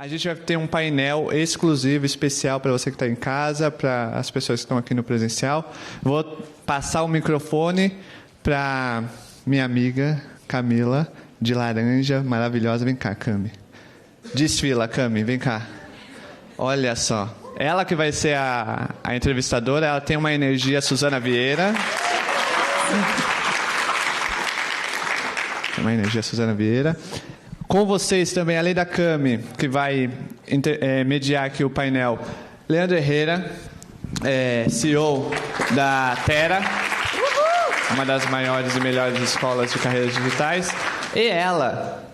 A gente vai ter um painel exclusivo, especial para você que está em casa, para as pessoas que estão aqui no presencial. Vou passar o microfone para minha amiga Camila, de laranja, maravilhosa. Vem cá, Cami. Desfila, Cami, vem cá. Olha só. Ela que vai ser a entrevistadora, ela tem uma energia Suzana Vieira. Uma energia Suzana Vieira. Com vocês também, além da Cami, que vai mediar aqui o painel, Leandro Herrera, CEO da Terra, uma das maiores e melhores escolas de carreiras digitais, e ela,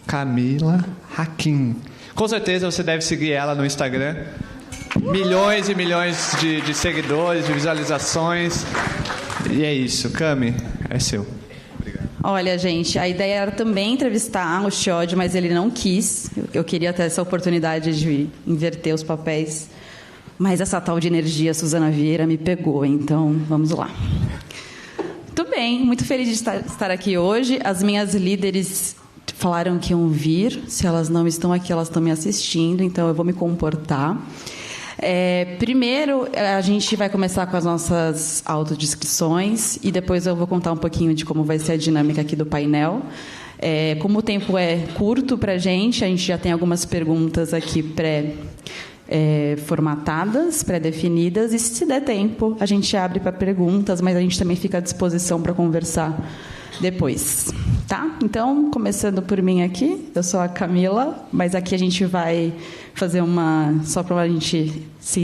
Camila Hakim. Com certeza você deve seguir ela no Instagram. Milhões e milhões de seguidores, de visualizações. E é isso. Cami, é seu. Olha, gente, a ideia era também entrevistar o Chiodi, mas ele não quis. Eu queria ter essa oportunidade de inverter os papéis. Mas essa tal de energia Suzana Vieira me pegou, então vamos lá. Muito bem, muito feliz de estar aqui hoje. As minhas líderes falaram que iam vir. Se elas não estão aqui, elas estão me assistindo, então eu vou me comportar. Primeiro, a gente vai começar com as nossas autodescrições e depois eu vou contar um pouquinho de como vai ser a dinâmica aqui do painel. Como o tempo é curto para a gente já tem algumas perguntas aqui formatadas, pré-definidas, e se der tempo, a gente abre para perguntas, mas a gente também fica à disposição para conversar depois, tá? Então, começando por mim aqui, eu sou a Camila, mas aqui a gente vai fazer só para a gente se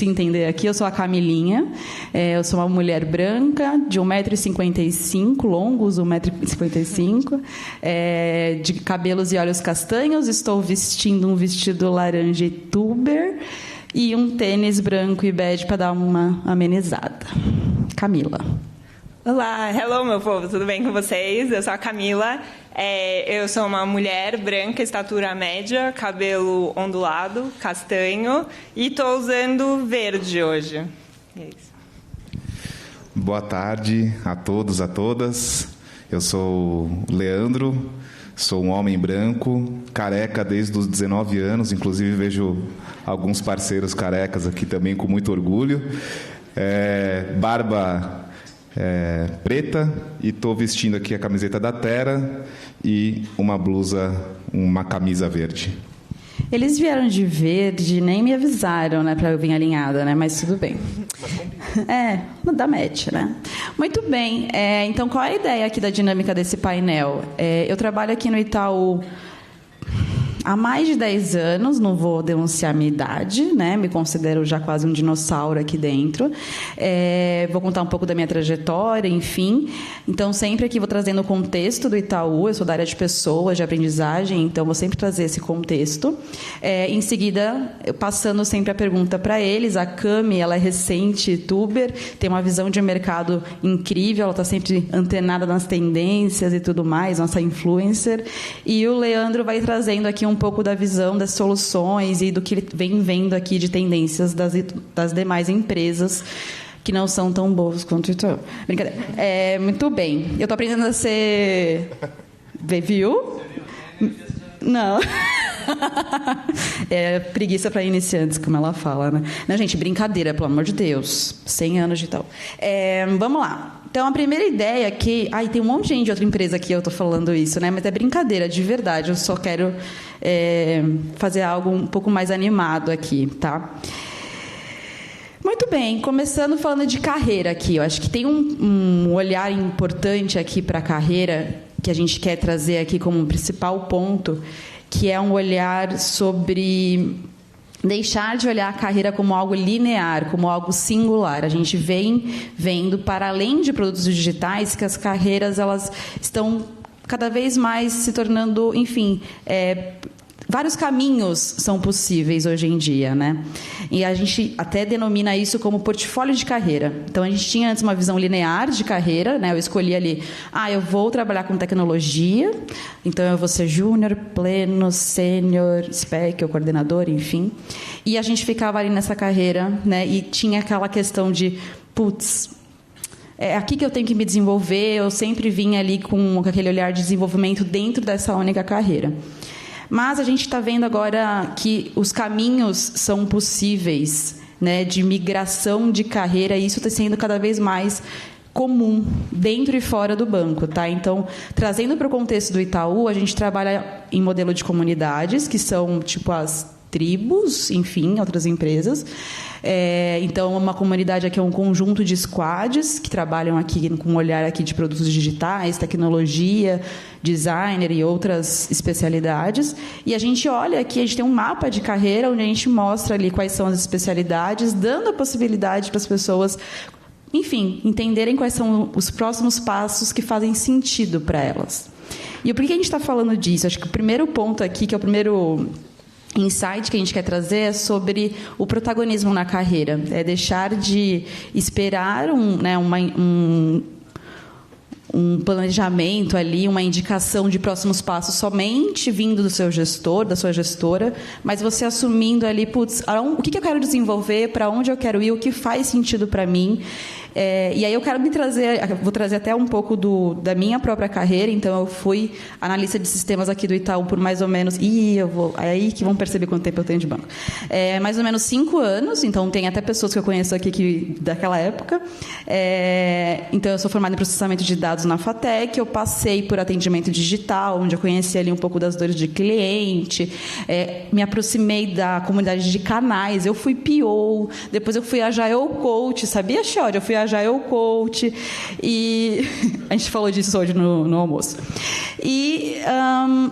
entender aqui, eu sou a Camilinha, eu sou uma mulher branca, de 1,55 m, longos 1,55 m, de cabelos e olhos castanhos, estou vestindo um vestido laranja e tuber e um tênis branco e bege para dar uma amenizada. Camila. Olá, hello meu povo, tudo bem com vocês? Eu sou a Camila, eu sou uma mulher branca, estatura média, cabelo ondulado, castanho e estou usando verde hoje. É isso. Boa tarde a todos, a todas. Eu sou o Leandro, sou um homem branco, careca desde os 19 anos, inclusive vejo alguns parceiros carecas aqui também com muito orgulho. Barba preta, e estou vestindo aqui a camiseta da Terra e uma camisa verde. Eles vieram de verde, nem me avisaram, né, para eu vir alinhada, né? Mas tudo bem. Da match, né? Muito bem. Então, qual é a ideia aqui da dinâmica desse painel? Eu trabalho aqui no Itaú há mais de 10 anos, não vou denunciar a minha idade, né? Me considero já quase um dinossauro aqui dentro. Vou contar um pouco da minha trajetória, enfim. Então, sempre aqui vou trazendo o contexto do Itaú. Eu sou da área de pessoas, de aprendizagem, então vou sempre trazer esse contexto. Em seguida, passando sempre a pergunta para eles. A Cami, ela é recente tuber, tem uma visão de mercado incrível, ela está sempre antenada nas tendências e tudo mais, nossa influencer. E o Leandro vai trazendo aqui um pouco da visão das soluções e do que ele vem vendo aqui de tendências das demais empresas que não são tão boas quanto o Itaú. Brincadeira. Muito bem. Eu estou aprendendo a ser... Viu? Não. Preguiça para iniciantes, como ela fala, né? Não, gente, brincadeira, pelo amor de Deus. 100 anos de tal. Vamos lá. Então, a primeira ideia aqui... tem um monte de gente de outra empresa aqui, eu estou falando isso, né? Mas é brincadeira, de verdade. Eu só quero fazer algo um pouco mais animado aqui, tá? Muito bem. Começando falando de carreira aqui. Eu acho que tem um olhar importante aqui para a carreira que a gente quer trazer aqui como um principal ponto, que é um olhar sobre... deixar de olhar a carreira como algo linear, como algo singular. A gente vem vendo, para além de produtos digitais, que as carreiras elas estão cada vez mais se tornando, enfim, vários caminhos são possíveis hoje em dia, né? E a gente até denomina isso como portfólio de carreira. Então, a gente tinha antes uma visão linear de carreira, né? Eu escolhi ali, eu vou trabalhar com tecnologia, então eu vou ser júnior, pleno, sênior, spec, ou coordenador, enfim. E a gente ficava ali nessa carreira, né? E tinha aquela questão de, é aqui que eu tenho que me desenvolver. Eu sempre vinha ali com aquele olhar de desenvolvimento dentro dessa única carreira. Mas a gente está vendo agora que os caminhos são possíveis, né, de migração de carreira, e isso está sendo cada vez mais comum, dentro e fora do banco, tá? Então, trazendo para o contexto do Itaú, a gente trabalha em modelo de comunidades, que são tipo as tribos, enfim, outras empresas. Então, uma comunidade aqui é um conjunto de squads que trabalham aqui com um olhar aqui de produtos digitais, tecnologia, designer e outras especialidades. E a gente olha aqui, a gente tem um mapa de carreira onde a gente mostra ali quais são as especialidades, dando a possibilidade para as pessoas, enfim, entenderem quais são os próximos passos que fazem sentido para elas. E por que a gente está falando disso? Acho que o primeiro ponto aqui, que é o primeiro insight que a gente quer trazer, é sobre o protagonismo na carreira. É deixar de esperar um planejamento ali, uma indicação de próximos passos somente vindo do seu gestor, da sua gestora, mas você assumindo ali, o que eu quero desenvolver, para onde eu quero ir, o que faz sentido para mim. E aí eu quero vou trazer até um pouco da minha própria carreira. Então, eu fui analista de sistemas aqui do Itaú por mais ou menos... aí que vão perceber quanto tempo eu tenho de banco. Mais ou menos 5 anos, então tem até pessoas que eu conheço aqui daquela época. Então, eu sou formada em processamento de dados na FATEC, eu passei por atendimento digital, onde eu conheci ali um pouco das dores de cliente, me aproximei da comunidade de canais, eu fui PO, depois eu fui Agile Coach, sabia, Xode? Eu fui Agile Coach, e a gente falou disso hoje no almoço. E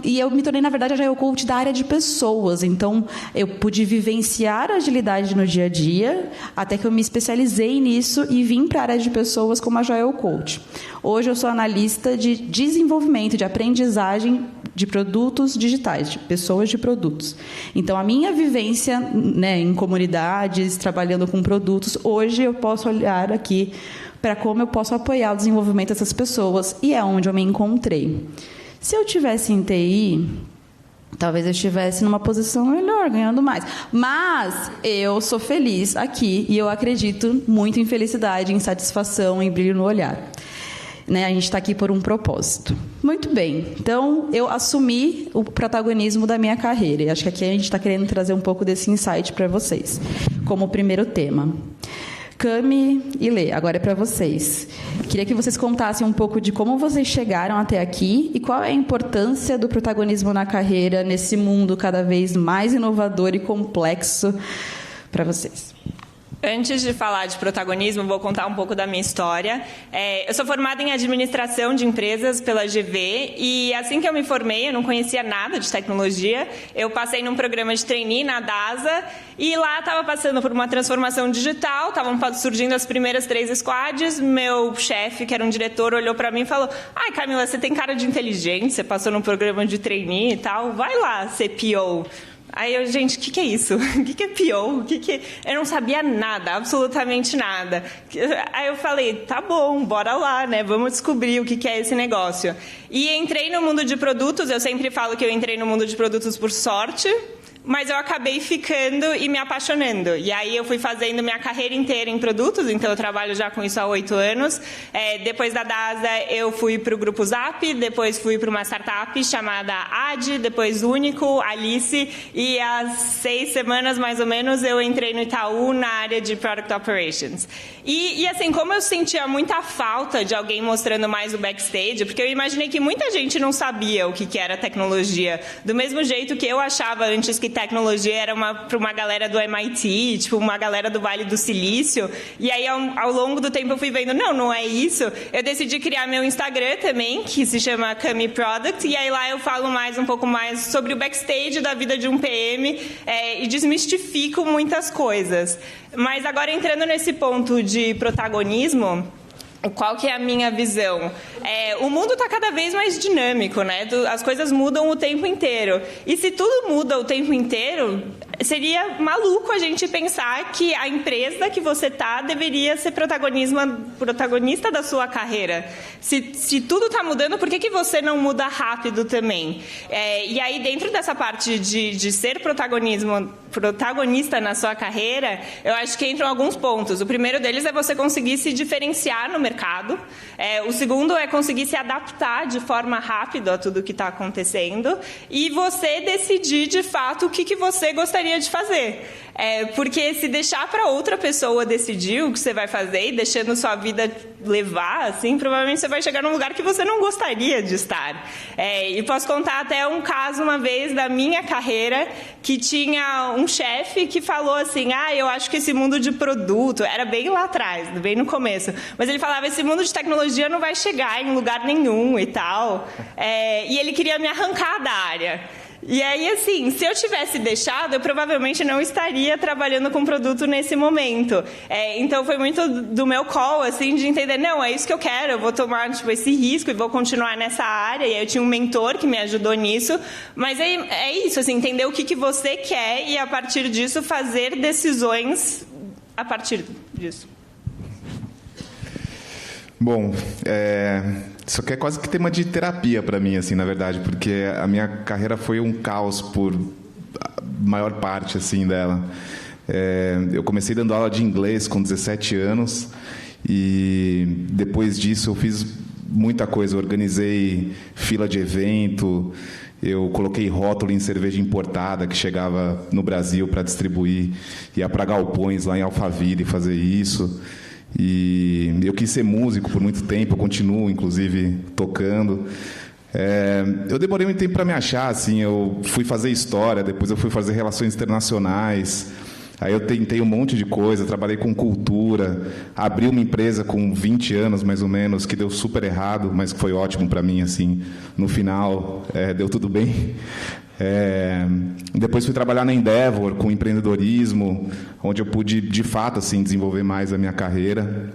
eu me tornei, na verdade, Agile Coach da área de pessoas. Então, eu pude vivenciar a agilidade no dia a dia, até que eu me especializei nisso e vim para a área de pessoas como Agile Coach. Hoje, eu sou analista de desenvolvimento, de aprendizagem de produtos digitais, de pessoas de produtos. Então, a minha vivência, né, em comunidades, trabalhando com produtos, hoje eu posso olhar aqui para como eu posso apoiar o desenvolvimento dessas pessoas, e é onde eu me encontrei. Se eu tivesse em TI, talvez eu estivesse numa posição melhor, ganhando mais. Mas eu sou feliz aqui e eu acredito muito em felicidade, em satisfação, em brilho no olhar. Né, a gente está aqui por um propósito. Muito bem. Então, eu assumi o protagonismo da minha carreira. E acho que aqui a gente está querendo trazer um pouco desse insight para vocês, como primeiro tema. Cami e Lê, agora é para vocês. Queria que vocês contassem um pouco de como vocês chegaram até aqui e qual é a importância do protagonismo na carreira nesse mundo cada vez mais inovador e complexo para vocês. Antes de falar de protagonismo, vou contar um pouco da minha história. Eu sou formada em administração de empresas pela GV, e assim que eu me formei, eu não conhecia nada de tecnologia. Eu passei num programa de trainee na DASA, e lá estava passando por uma transformação digital, estavam surgindo as primeiras 3 squads. Meu chefe, que era um diretor, olhou para mim e falou: "Ai, Camila, você tem cara de inteligente, você passou num programa de trainee e tal, vai lá ser PO." Aí eu, gente, o que é isso? O que é PO? Eu não sabia nada, absolutamente nada. Aí eu falei, tá bom, bora lá, né? Vamos descobrir o que é esse negócio. E entrei no mundo de produtos. Eu sempre falo que eu entrei no mundo de produtos por sorte, mas eu acabei ficando e me apaixonando. E aí eu fui fazendo minha carreira inteira em produtos, então eu trabalho já com isso há 8 anos. Depois da DASA, eu fui para o Grupo Zap, depois fui para uma startup chamada AD, depois Único, Alice, e há 6 semanas, mais ou menos, eu entrei no Itaú na área de Product Operations. E assim, como eu sentia muita falta de alguém mostrando mais o backstage, porque eu imaginei que muita gente não sabia o que era tecnologia, do mesmo jeito que eu achava antes que tecnologia era para uma galera do MIT, tipo uma galera do Vale do Silício. E aí, ao longo do tempo, eu fui vendo, não é isso. Eu decidi criar meu Instagram também, que se chama Cami Product, e aí lá eu falo um pouco mais sobre o backstage da vida de um PM, e desmistifico muitas coisas. Mas agora, entrando nesse ponto de protagonismo, qual que é a minha visão? O mundo está cada vez mais dinâmico, né? As coisas mudam o tempo inteiro. E se tudo muda o tempo inteiro, seria maluco a gente pensar que a empresa que você tá deveria ser protagonista da sua carreira. Se tudo está mudando, por que você não muda rápido também? E aí, dentro dessa parte de ser protagonista na sua carreira, eu acho que entram alguns pontos. O primeiro deles é você conseguir se diferenciar no mercado. O segundo é conseguir se adaptar de forma rápida a tudo que está acontecendo. E você decidir, de fato, o que você gostaria de fazer. Porque se deixar para outra pessoa decidir o que você vai fazer e deixando sua vida levar, assim, provavelmente você vai chegar num lugar que você não gostaria de estar. E posso contar até um caso uma vez da minha carreira, que tinha um chefe que falou assim, eu acho que esse mundo de produto, era bem lá atrás, bem no começo, mas ele falava, esse mundo de tecnologia não vai chegar em lugar nenhum e tal. E ele queria me arrancar da área. E aí, assim, se eu tivesse deixado, eu provavelmente não estaria trabalhando com produto nesse momento. Então, foi muito do meu call, assim, de entender, não, é isso que eu quero, eu vou tomar, esse risco e vou continuar nessa área. E aí eu tinha um mentor que me ajudou nisso. Mas é isso, assim, entender o que você quer e, a partir disso, fazer decisões a partir disso. Bom, isso aqui é quase que tema de terapia para mim, assim, na verdade, porque a minha carreira foi um caos por a maior parte, assim, dela. Eu comecei dando aula de inglês com 17 anos e depois disso eu fiz muita coisa. Eu organizei fila de evento, eu coloquei rótulo em cerveja importada que chegava no Brasil para distribuir, ia para galpões lá em Alphaville fazer isso. E eu quis ser músico por muito tempo, eu continuo, inclusive, tocando. Eu demorei muito tempo para me achar, assim, eu fui fazer história, depois eu fui fazer relações internacionais, aí eu tentei um monte de coisa, trabalhei com cultura, abri uma empresa com 20 anos, mais ou menos, que deu super errado, mas que foi ótimo para mim, assim, no final, deu tudo bem. Depois fui trabalhar na Endeavor com empreendedorismo, onde eu pude de fato assim desenvolver mais a minha carreira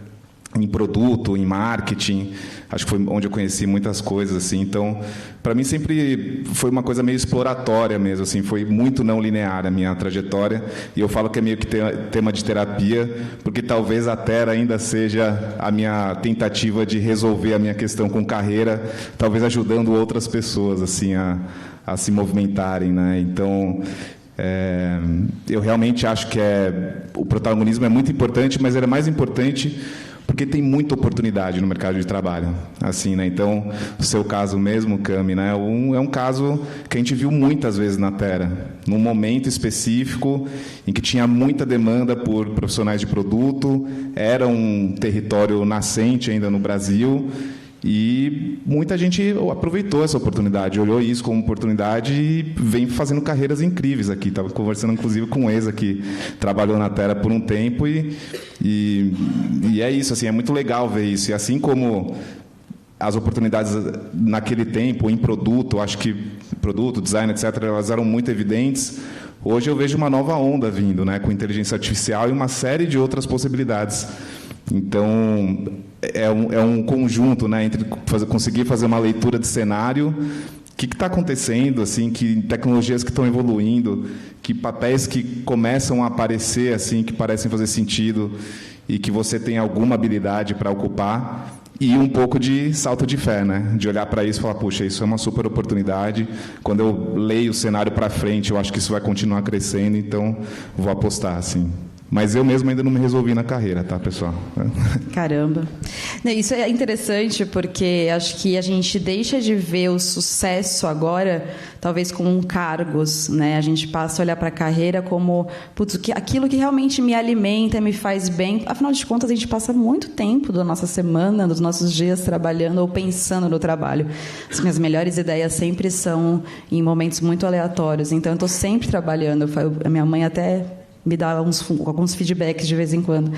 em produto, em marketing. Acho que foi onde eu conheci muitas coisas assim. Então, para mim sempre foi uma coisa meio exploratória mesmo, assim, foi muito não linear a minha trajetória. E eu falo que é meio que tema de terapia, porque talvez a Terra ainda seja a minha tentativa de resolver a minha questão com carreira, talvez ajudando outras pessoas assim a se movimentarem, né? Então, eu realmente acho que o protagonismo é muito importante, mas ele é mais importante porque tem muita oportunidade no mercado de trabalho, assim, né? Então, o seu caso mesmo, Cami, né? É um caso que a gente viu muitas vezes na Terra, num momento específico em que tinha muita demanda por profissionais de produto, era um território nascente ainda no Brasil. E muita gente aproveitou essa oportunidade, olhou isso como oportunidade e vem fazendo carreiras incríveis aqui. Estava conversando, inclusive, com o Eza, que trabalhou na Terra por um tempo. E é isso, assim, é muito legal ver isso. E assim como as oportunidades naquele tempo, em produto, acho que produto, design, etc., elas eram muito evidentes. Hoje eu vejo uma nova onda vindo, né, com inteligência artificial e uma série de outras possibilidades. Então, é um conjunto, né, entre conseguir fazer uma leitura de cenário, o que está acontecendo, assim, que tecnologias que estão evoluindo, que papéis que começam a aparecer, assim, que parecem fazer sentido e que você tem alguma habilidade para ocupar, e um pouco de salto de fé, né, de olhar para isso e falar, puxa, isso é uma super oportunidade, quando eu leio o cenário para frente, eu acho que isso vai continuar crescendo, então vou apostar, assim. Mas eu mesmo ainda não me resolvi na carreira, tá, pessoal? Caramba. Isso é interessante porque acho que a gente deixa de ver o sucesso agora, talvez com cargos, né? A gente passa a olhar para a carreira como aquilo que realmente me alimenta, me faz bem. Afinal de contas, a gente passa muito tempo da nossa semana, dos nossos dias trabalhando ou pensando no trabalho. As minhas melhores ideias sempre são em momentos muito aleatórios. Então, eu estou sempre trabalhando. A minha mãe até me dá alguns feedbacks de vez em quando.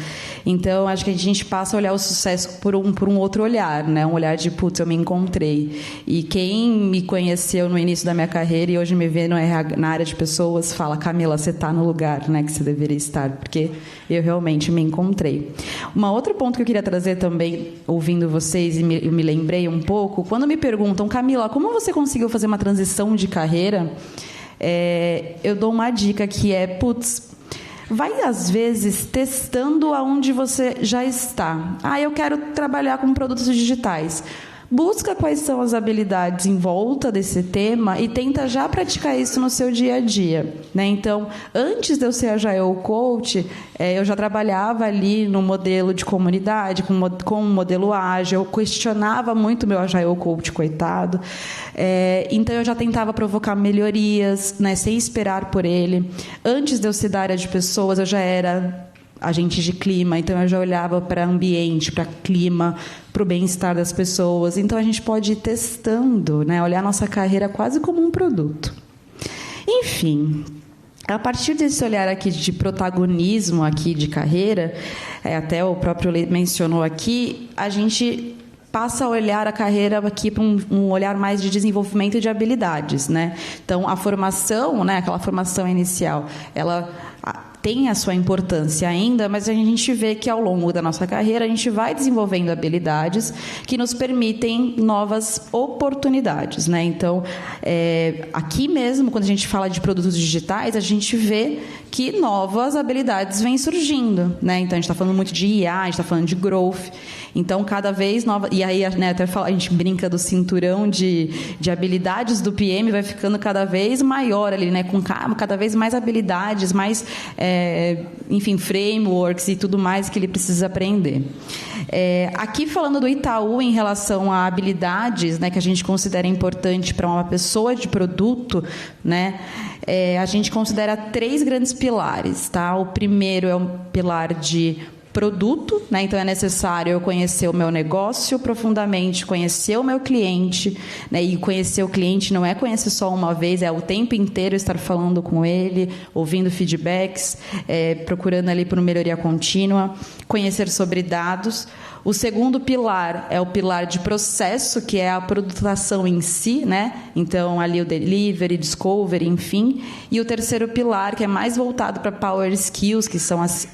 Então, acho que a gente passa a olhar o sucesso por um outro olhar, né? Um olhar de, putz, eu me encontrei. E quem me conheceu no início da minha carreira e hoje me vê na área de pessoas, fala, Camila, você está no lugar, né, que você deveria estar, porque eu realmente me encontrei. Um outro ponto que eu queria trazer também, ouvindo vocês, e eu me lembrei um pouco, quando me perguntam, Camila, como você conseguiu fazer uma transição de carreira? eu dou uma dica que é, vai, às vezes, testando aonde você já está. Eu quero trabalhar com produtos digitais. Busca quais são as habilidades em volta desse tema e tenta já praticar isso no seu dia a dia, né? Então, antes de eu ser Agile Coach, eu já trabalhava ali no modelo de comunidade, com um modelo ágil, eu questionava muito meu Agile Coach, coitado. Então, eu já tentava provocar melhorias, né, sem esperar por ele. Antes de eu ser da área de pessoas, eu já era agente de clima, então eu já olhava para ambiente, para clima, para o bem-estar das pessoas. Então a gente pode ir testando, né? Olhar a nossa carreira quase como um produto. Enfim, a partir desse olhar aqui de protagonismo aqui de carreira, até o próprio Lê mencionou aqui, a gente passa a olhar a carreira aqui para um olhar mais de desenvolvimento de habilidades, né? Então a formação, né, aquela formação inicial, ela tem a sua importância ainda, mas a gente vê que ao longo da nossa carreira a gente vai desenvolvendo habilidades que nos permitem novas oportunidades, né? Então, aqui mesmo, quando a gente fala de produtos digitais, a gente vê que novas habilidades vêm surgindo, né? Então, a gente está falando muito de IA, a gente está falando de growth. Então, cada vez nova... E aí, né, até a gente brinca do cinturão de habilidades do PM, vai ficando cada vez maior ali, né? Com cada vez mais habilidades, mais... enfim, frameworks e tudo mais que ele precisa aprender. Aqui falando do Itaú em relação a habilidades, né, que a gente considera importante para uma pessoa de produto, né, a gente considera 3 grandes pilares, tá? O primeiro é um pilar de produto, né? Então é necessário eu conhecer o meu negócio profundamente, conhecer o meu cliente, né? E conhecer o cliente não é conhecer só uma vez, é o tempo inteiro estar falando com ele, ouvindo feedbacks, procurando ali por melhoria contínua, conhecer sobre dados. O segundo pilar é o pilar de processo, que é a produtação em si, né? Então, ali o delivery, discovery, enfim. E o terceiro pilar, que é mais voltado para power skills, que são as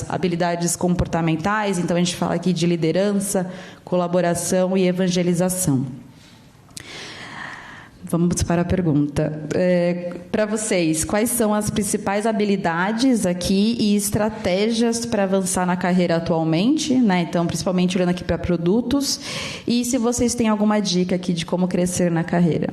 habilidades comportamentais. Então, a gente fala aqui de liderança, colaboração e evangelização. Vamos para a pergunta. Para vocês, quais são as principais habilidades aqui e estratégias para avançar na carreira atualmente, né? Então, principalmente olhando aqui para produtos. E se vocês têm alguma dica aqui de como crescer na carreira.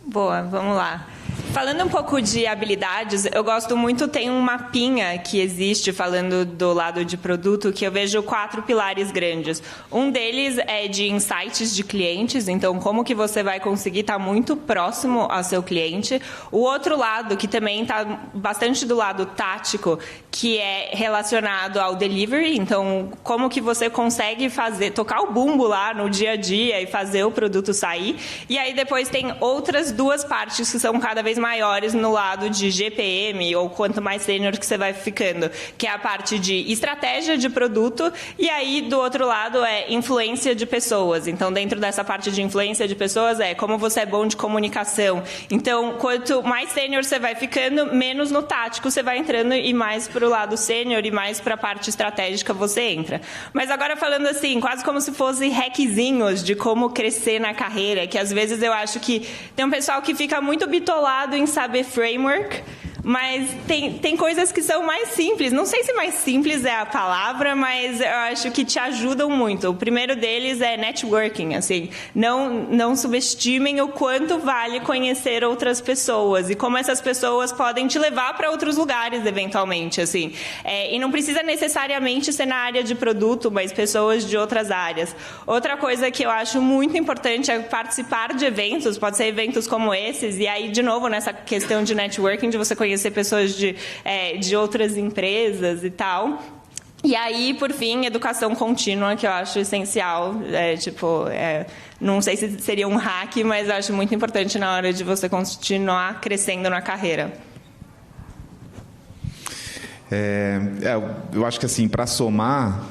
Boa, vamos lá. Falando um pouco de habilidades, eu gosto muito, tem um mapinha que existe falando do lado de produto, que eu vejo 4 pilares grandes. Um deles é de insights de clientes, então como que você vai conseguir estar muito próximo ao seu cliente. O outro lado, que também está bastante do lado tático, que é relacionado ao delivery, então como que você consegue tocar o bumbo lá no dia a dia e fazer o produto sair. E aí depois tem outras 2 partes que são cada vez maiores no lado de GPM, ou quanto mais sênior que você vai ficando, que é a parte de estratégia de produto, e aí do outro lado é influência de pessoas. Então, dentro dessa parte de influência de pessoas como você é bom de comunicação. Então, quanto mais sênior você vai ficando, menos no tático você vai entrando e mais para o lado sênior e mais para a parte estratégica você entra. Mas agora falando assim, quase como se fossem hackzinhos de como crescer na carreira, que às vezes eu acho que tem um pessoal que fica muito bitolado em saber framework, mas tem coisas que são mais simples. Não sei se mais simples é a palavra, mas eu acho que te ajudam muito. O primeiro deles é networking, assim. Não subestimem o quanto vale conhecer outras pessoas e como essas pessoas podem te levar para outros lugares, eventualmente, assim. E não precisa necessariamente ser na área de produto, mas pessoas de outras áreas. Outra coisa que eu acho muito importante é participar de eventos, pode ser eventos como esses, e aí, de novo, nessa questão de networking, de você conhecer pessoas de outras empresas e tal. E aí, por fim, educação contínua, que eu acho essencial. Não sei se seria um hack, mas eu acho muito importante na hora de você continuar crescendo na carreira. Eu acho que, assim, para somar,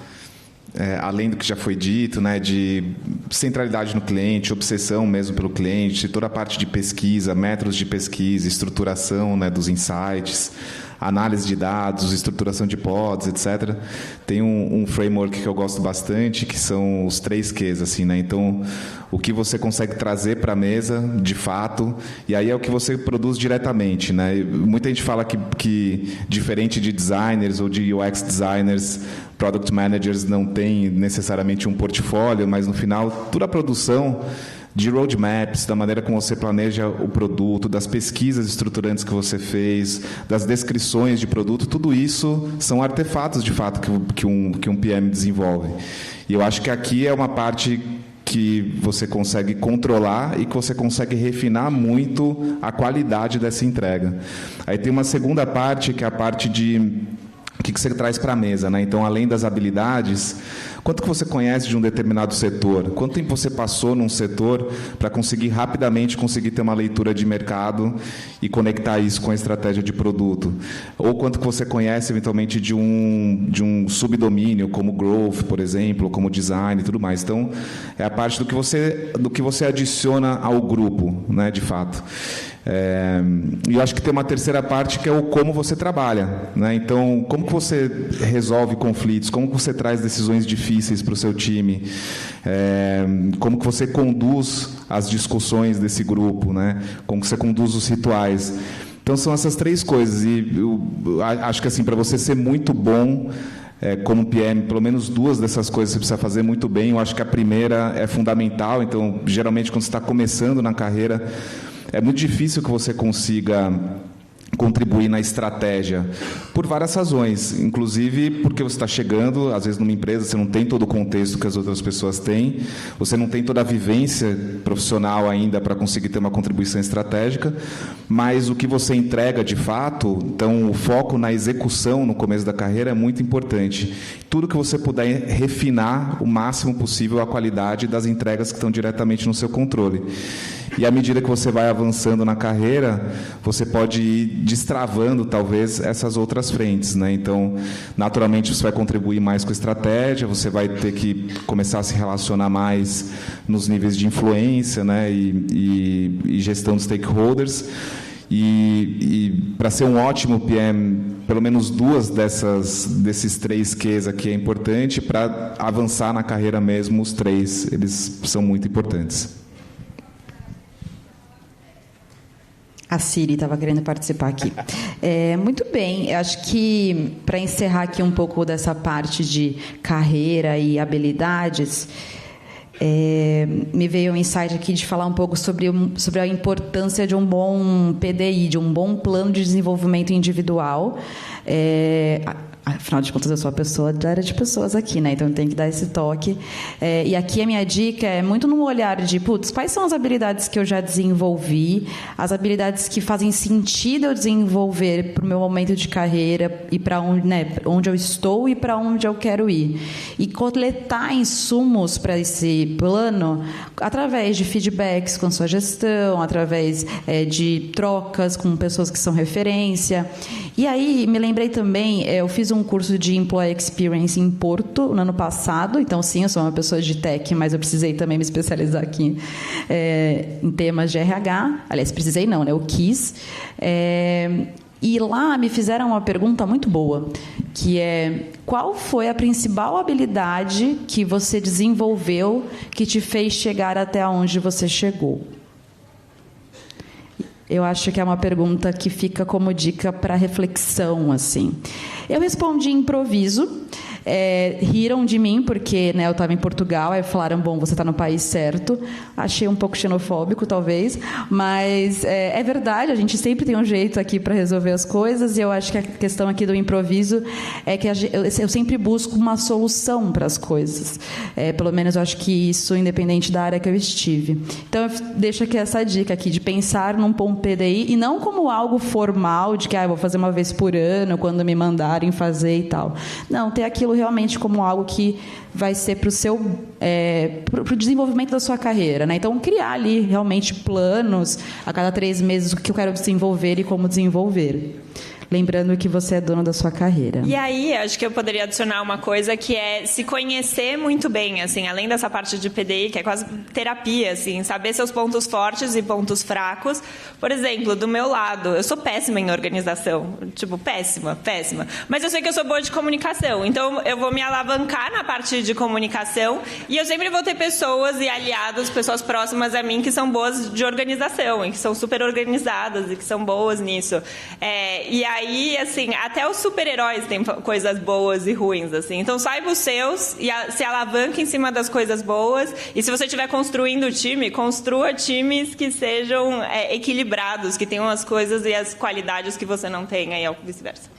além do que já foi dito, né, de centralidade no cliente, obsessão mesmo pelo cliente, toda a parte de pesquisa, métodos de pesquisa, estruturação, né, dos insights, análise de dados, estruturação de pods, etc. Tem um framework que eu gosto bastante, que são os 3 Qs, assim, né? Então, o que você consegue trazer para a mesa, de fato, e aí é o que você produz diretamente, né? Muita gente fala que diferente de designers ou de UX designers, product managers não tem necessariamente um portfólio, mas no final, toda a produção de roadmaps, da maneira como você planeja o produto, das pesquisas estruturantes que você fez, das descrições de produto, tudo isso são artefatos, de fato, que um PM desenvolve. E eu acho que aqui é uma parte que você consegue controlar e que você consegue refinar muito a qualidade dessa entrega. Aí tem uma segunda parte, que é a parte de o que você traz para a mesa, né? Então, além das habilidades, quanto que você conhece de um determinado setor? Quanto tempo você passou num setor para conseguir rapidamente ter uma leitura de mercado e conectar isso com a estratégia de produto? Ou quanto que você conhece, eventualmente, de um subdomínio, como growth, por exemplo, como design e tudo mais. Então, é a parte do que você adiciona ao grupo, né, de fato. E eu acho que tem uma terceira parte, que é o como você trabalha, né? Então, como que você resolve conflitos, como que você traz decisões difíceis para o seu time, como que você conduz as discussões desse grupo, né? Como que você conduz os rituais. Então, são essas 3 coisas, e eu acho que, assim, para você ser muito bom como PM, pelo menos 2 dessas coisas você precisa fazer muito bem. Eu acho que a primeira é fundamental. Então, geralmente, quando você está começando na carreira, é muito difícil que você consiga contribuir na estratégia, por várias razões, inclusive porque você está chegando, às vezes, numa empresa, você não tem todo o contexto que as outras pessoas têm, você não tem toda a vivência profissional ainda para conseguir ter uma contribuição estratégica, mas o que você entrega de fato, então o foco na execução no começo da carreira é muito importante. Tudo que você puder refinar o máximo possível a qualidade das entregas que estão diretamente no seu controle. E à medida que você vai avançando na carreira, você pode ir destravando, talvez, essas outras frentes, né? Então, naturalmente, você vai contribuir mais com a estratégia, você vai ter que começar a se relacionar mais nos níveis de influência, né? E gestão de stakeholders. E para ser um ótimo PM, pelo menos 2 desses 3 Qs aqui é importante. Para avançar na carreira mesmo, os 3, eles são muito importantes. A Siri estava querendo participar aqui. Muito bem, eu acho que, para encerrar aqui um pouco dessa parte de carreira e habilidades, me veio um insight aqui de falar um pouco sobre a importância de um bom PDI, de um bom plano de desenvolvimento individual. Afinal de contas, eu sou a pessoa da área de pessoas aqui, né? Então, tem que dar esse toque. E aqui a minha dica é muito num olhar de, quais são as habilidades que eu já desenvolvi, as habilidades que fazem sentido eu desenvolver para o meu momento de carreira e para onde, né, onde eu estou e para onde eu quero ir. E coletar insumos para esse plano através de feedbacks com sua gestão, através de trocas com pessoas que são referência. E aí, me lembrei também, eu fiz um curso de Employee Experience em Porto no ano passado. Então, sim, eu sou uma pessoa de tech, mas eu precisei também me especializar aqui em temas de RH. Aliás, precisei não, né? Eu quis. E lá me fizeram uma pergunta muito boa, que é: qual foi a principal habilidade que você desenvolveu que te fez chegar até onde você chegou? Eu acho que é uma pergunta que fica como dica para reflexão, assim. Eu respondi improviso. Riram de mim, porque, né, eu estava em Portugal, aí falaram, bom, você está no país certo. Achei um pouco xenofóbico, talvez, mas é verdade, a gente sempre tem um jeito aqui para resolver as coisas, e eu acho que a questão aqui do improviso é que eu sempre busco uma solução para as coisas. Pelo menos eu acho que isso, independente da área que eu estive. Então, eu deixo aqui essa dica aqui, de pensar num bom PDI, e não como algo formal, de que eu vou fazer uma vez por ano, quando me mandarem fazer e tal. Não, ter aquilo realmente como algo que vai ser para o seu para o desenvolvimento da sua carreira, né? Então, criar ali realmente planos a cada 3 meses o que eu quero desenvolver e como desenvolver. Lembrando que você é dono da sua carreira. E aí, acho que eu poderia adicionar uma coisa que é se conhecer muito bem, assim, além dessa parte de PDI, que é quase terapia, assim, saber seus pontos fortes e pontos fracos. Por exemplo, do meu lado, eu sou péssima em organização, tipo, péssima. Mas eu sei que eu sou boa de comunicação, então eu vou me alavancar na parte de comunicação e eu sempre vou ter pessoas e aliados, pessoas próximas a mim que são boas de organização e que são super organizadas e que são boas nisso. E aí, assim, até os super-heróis têm coisas boas e ruins, assim. Então, saiba os seus e se alavanque em cima das coisas boas. E se você estiver construindo o time, construa times que sejam equilibrados, que tenham as coisas e as qualidades que você não tem, e vice-versa.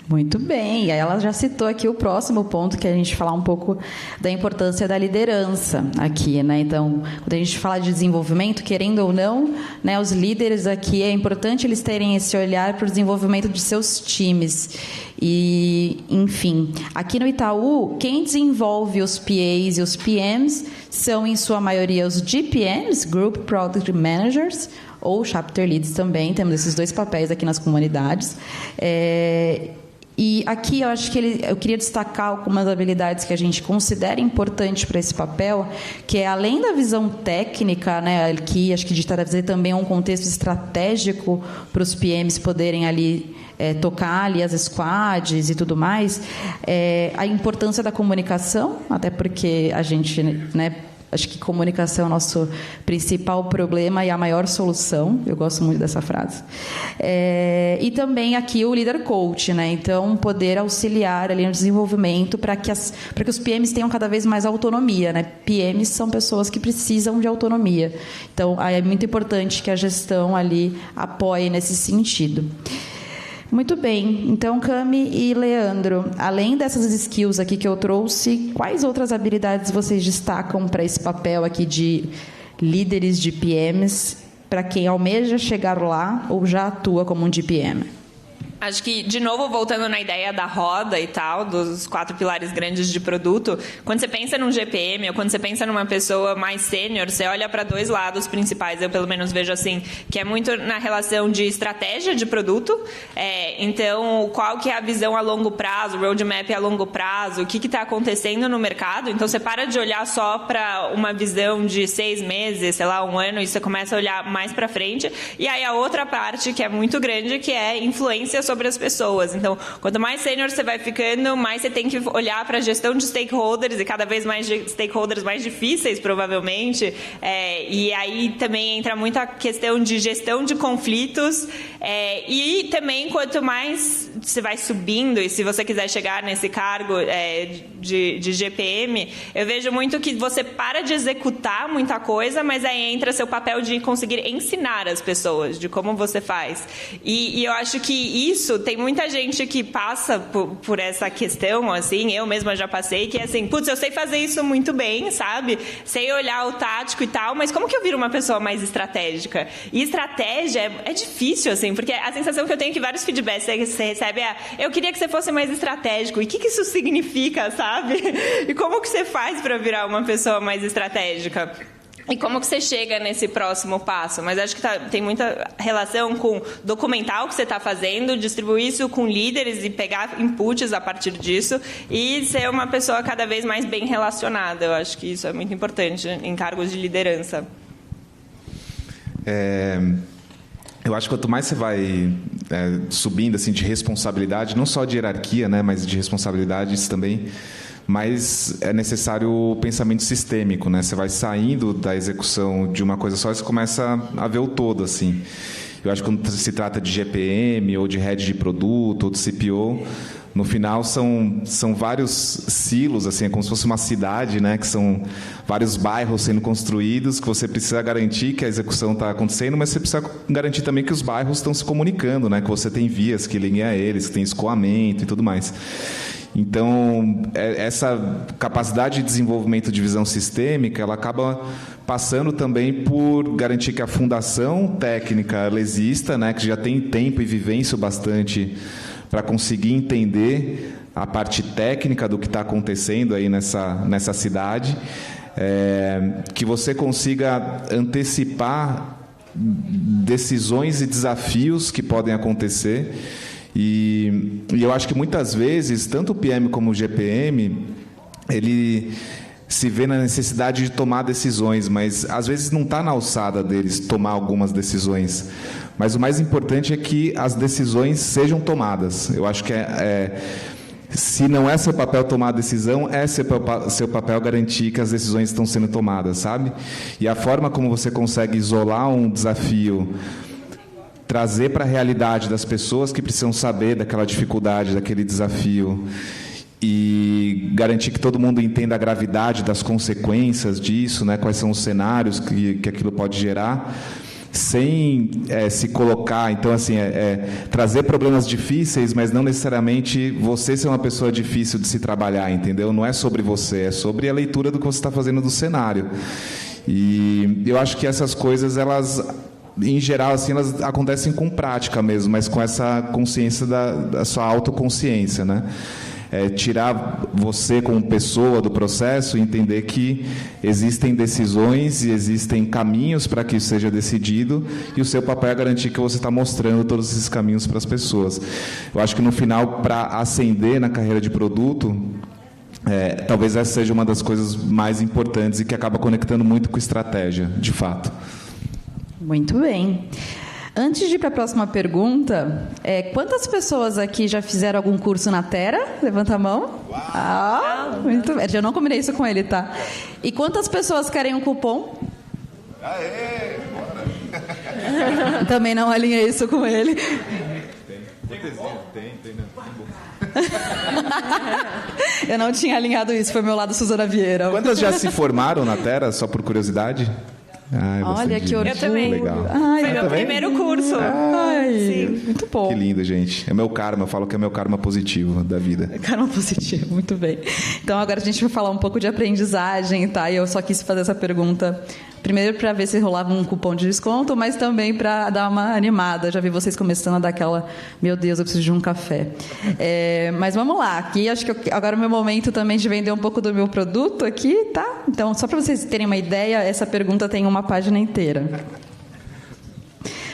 Muito bem, e aí ela já citou aqui o próximo ponto, que é a gente falar um pouco da importância da liderança aqui, né? Então, quando a gente fala de desenvolvimento, querendo ou não, né, os líderes aqui, é importante eles terem esse olhar para o desenvolvimento de seus times. E, enfim, aqui no Itaú, quem desenvolve os PAs e os PMs são, em sua maioria, os GPMs, Group Product Managers, ou Chapter Leads também, temos esses dois papéis aqui nas comunidades. E aqui eu acho que eu queria destacar algumas habilidades que a gente considera importante para esse papel, que é além da visão técnica, né, que acho que de trazer também um contexto estratégico para os PMs poderem ali tocar ali as squads e tudo mais, a importância da comunicação, até porque a gente, né, acho que comunicação é o nosso principal problema e a maior solução. Eu gosto muito dessa frase. E também aqui o líder coach, né? Então, poder auxiliar ali no desenvolvimento para que os PMs tenham cada vez mais autonomia, né? PMs são pessoas que precisam de autonomia. Então, é muito importante que a gestão ali apoie nesse sentido. Muito bem. Então, Cami e Leandro, além dessas skills aqui que eu trouxe, quais outras habilidades vocês destacam para esse papel aqui de líderes de PMs, para quem almeja chegar lá ou já atua como um GPM? Acho que, de novo, voltando na ideia da roda e tal, dos 4 pilares grandes de produto, quando você pensa num GPM ou quando você pensa numa pessoa mais sênior, você olha para 2 lados principais, eu pelo menos vejo assim, que é muito na relação de estratégia de produto. Então, qual que é a visão a longo prazo, o roadmap a longo prazo, o que está acontecendo no mercado. Então, você para de olhar só para uma visão de 6 meses, sei lá, 1 ano, e você começa a olhar mais para frente. E aí, a outra parte, que é muito grande, que é influência sobre as pessoas. Então, quanto mais sênior você vai ficando, mais você tem que olhar para a gestão de stakeholders e cada vez mais stakeholders mais difíceis, provavelmente. E aí também entra muita questão de gestão de conflitos. E também, quanto mais você vai subindo, e se você quiser chegar nesse cargo de GPM, eu vejo muito que você para de executar muita coisa, mas aí entra seu papel de conseguir ensinar as pessoas de como você faz. E eu acho que isso, tem muita gente que passa por essa questão, assim, eu mesma já passei, que é assim, putz, eu sei fazer isso muito bem, sabe? Sei olhar o tático e tal, mas como que eu viro uma pessoa mais estratégica? E estratégia é difícil, assim, porque a sensação que eu tenho é que vários feedbacks que você recebe eu queria que você fosse mais estratégico. E o que isso significa, sabe? E como que você faz para virar uma pessoa mais estratégica? E como que você chega nesse próximo passo? Mas acho que tem muita relação com documentar o que você está fazendo, distribuir isso com líderes e pegar inputs a partir disso e ser uma pessoa cada vez mais bem relacionada. Eu acho que isso é muito importante em cargos de liderança. Eu acho que quanto mais você vai subindo assim, de responsabilidade, não só de hierarquia, né, mas de responsabilidades também, mas é necessário o pensamento sistêmico, né? Você vai saindo da execução de uma coisa só e você começa a ver o todo, assim. Eu acho que quando se trata de GPM, ou de head de produto, ou de CPO, no final são vários silos, assim, é como se fosse uma cidade, né? Que são vários bairros sendo construídos, que você precisa garantir que a execução está acontecendo, mas você precisa garantir também que os bairros estão se comunicando, né? Que você tem vias que liguem a eles, que tem escoamento e tudo mais. Então, essa capacidade de desenvolvimento de visão sistêmica, ela acaba passando também por garantir que a fundação técnica ela exista, né, que já tem tempo e vivência bastante para conseguir entender a parte técnica do que está acontecendo aí nessa cidade, que você consiga antecipar decisões e desafios que podem acontecer E eu acho que muitas vezes, tanto o PM como o GPM, ele se vê na necessidade de tomar decisões, mas às vezes não está na alçada deles tomar algumas decisões. Mas o mais importante é que as decisões sejam tomadas. Eu acho que se não é seu papel tomar a decisão, é seu papel garantir que as decisões estão sendo tomadas, sabe? E a forma como você consegue isolar um desafio, trazer para a realidade das pessoas que precisam saber daquela dificuldade, daquele desafio, e garantir que todo mundo entenda a gravidade das consequências disso, né? Quais são os cenários que aquilo pode gerar, sem se colocar, então assim, trazer problemas difíceis, mas não necessariamente você ser uma pessoa difícil de se trabalhar, entendeu? Não é sobre você, é sobre a leitura do que você está fazendo do cenário. E eu acho que essas coisas, elas, em geral, assim, elas acontecem com prática mesmo, mas com essa consciência da sua autoconsciência, né? Tirar você como pessoa do processo e entender que existem decisões e existem caminhos para que isso seja decidido, e o seu papel é garantir que você está mostrando todos esses caminhos para as pessoas. Eu acho que, no final, para ascender na carreira de produto, talvez essa seja uma das coisas mais importantes e que acaba conectando muito com estratégia, de fato. Muito bem. Antes de ir para a próxima pergunta, quantas pessoas aqui já fizeram algum curso na Terra? Levanta a mão. Uau! Muito bem. Eu não combinei isso com ele, tá? E quantas pessoas querem um cupom? Aê! Bora! Também não alinhei isso com ele. Tem, né? Eu não tinha alinhado isso, foi meu lado Suzana Vieira. Quantas já se formaram na Terra, só por curiosidade? Olha que orgulho. Eu também. Legal. Foi meu primeiro curso. Sim. Muito bom. Que lindo, gente. É meu karma, eu falo que é meu karma positivo da vida. Karma positivo, muito bem. Então, agora a gente vai falar um pouco de aprendizagem, tá? E eu só quis fazer essa pergunta, primeiro para ver se rolava um cupom de desconto, mas também para dar uma animada. Já vi vocês começando a dar aquela, meu Deus, eu preciso de um café. Mas vamos lá, aqui acho que agora é o meu momento também de vender um pouco do meu produto aqui, tá? Então, só para vocês terem uma ideia, essa pergunta tem uma página inteira.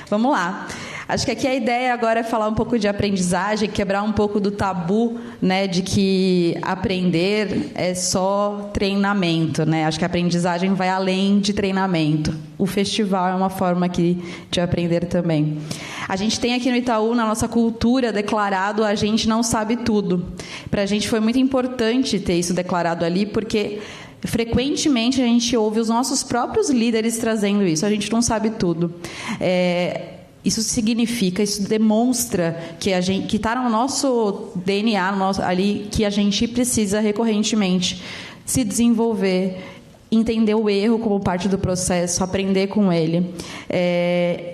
Vamos lá. Acho que aqui a ideia agora é falar um pouco de aprendizagem, quebrar um pouco do tabu, né, de que aprender é só treinamento, né? Acho que a aprendizagem vai além de treinamento. O festival é uma forma aqui de aprender também. A gente tem aqui no Itaú, na nossa cultura, declarado a gente não sabe tudo. Para a gente foi muito importante ter isso declarado ali, porque frequentemente a gente ouve os nossos próprios líderes trazendo isso. A gente não sabe tudo. Isso significa, isso demonstra que a gente, que está no nosso DNA, ali, que a gente precisa recorrentemente se desenvolver, entender o erro como parte do processo, aprender com ele,